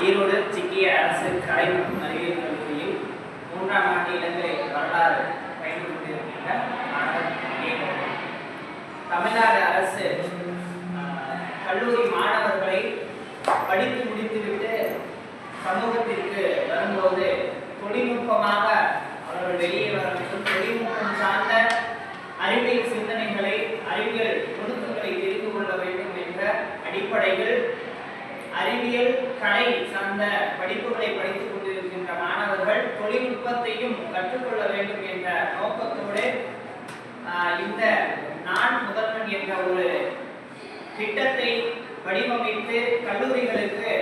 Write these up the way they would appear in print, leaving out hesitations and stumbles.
ஈரோடு சிக்கிய அரசு கலை மற்றும் அறிவியல் கல்லூரியில் 3ஆம் ஆண்டு இளங்கலை வரலாறு பயின்று கொண்டிருக்கின்ற மாணவர். தமிழ்நாடு அரசு கல்லூரி மாணவர்களை படித்து முடித்துவிட்டு சமூகத்திற்கு வரும்போது தொழில்நுட்பமாக அவர்கள் வெளியே வர வேண்டும், தொழில்நுட்பம் சார்ந்த அறிவியல் சிந்தனைகளை, அறிவியல் நுணுக்கங்களை தெரிந்து கொள்ள வேண்டும் என்ற அடிப்படையில் அறிவியல் கலை சார்ந்த படிப்புகளை படித்துக் கொண்டிருக்கின்ற மாணவர்கள் தொழில்நுட்பத்தையும் கற்றுக்கொள்ள வேண்டும் என்ற நோக்கத்தோடு இந்த நான் முதல்வன் என்ற ஒரு திட்டத்தை வடிவமைத்து கல்லூரிகளுக்கு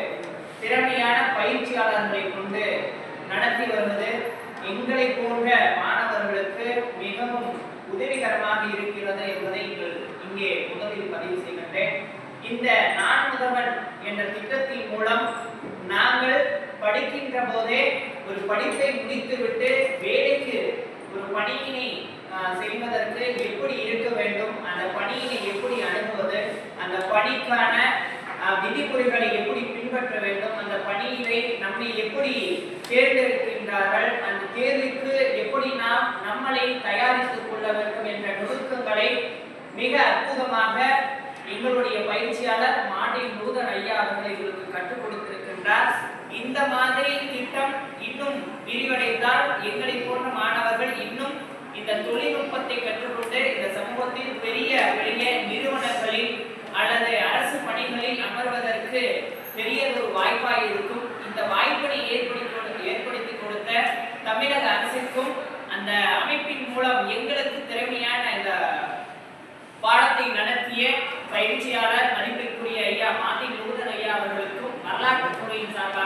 திறமையான பயிற்சியாளர்களை கொண்டு நடத்தி வருவது எங்களை போன்ற மாணவர்களுக்கு மிகவும் உதவிகரமாக இருக்கிறது என்பதை இங்கே முதலில் பதிவு செய்கின்றேன். இந்த நான் முதல்வன் என்ற திட்டத்தின் மூலம் நாங்கள் படிக்கின்ற போதே ஒரு படிப்பை முடித்துவிட்டு வேலைக்கு ஒரு பணியினை செய்வதற்கு எப்படி இருக்க வேண்டும், அந்த பணியினை எப்படி அணுகுவது, அந்த பணிக்கான விதிமுறைகளை எப்படி பின்பற்ற வேண்டும், அந்த பணியினை நம்மை எப்படி தேர்ந்தெடுக்கின்றார்கள், அந்த தேர்வுக்கு எப்படி நாம் நம்மளை தயாரித்துக் கொள்ள வேண்டும் என்ற நுணுக்கங்களை மிக அற்புதமாக எங்களுடைய பயிற்சியாளர் மாண்டில் நூதன் ஐயா அவர்கள் எங்களுக்கு கற்றுக் கொடுத்திருக்கின்றார். இந்த மாதிரி திட்டம் இன்னும் விரிவடைந்தால் எங்களை போன்ற மாணவர்கள் இன்னும் இந்த தொழில்நுட்பத்தை கற்றுக்கொண்டு இந்த சமூகத்தில் பெரிய பெரிய நிறுவனங்களில் அல்லது அரசு பணிகளில் அமர்வதற்கு பெரிய ஒரு வாய்ப்பாக இருக்கும். இந்த வாய்ப்பினை ஏற்படுத்தி கொடுத்த தமிழக அரசுக்கும் அந்த அமைப்பின் மூலம் எங்களுக்கு திறமையான இந்த பாடத்தை நடத்திய பயிற்சியாளர் மதிப்பிற்குரிய ஐயா மாண்டில் நூதன் ஐயா அவர்களுக்கும் வரலாற்றுத் துறையின் சார்பாக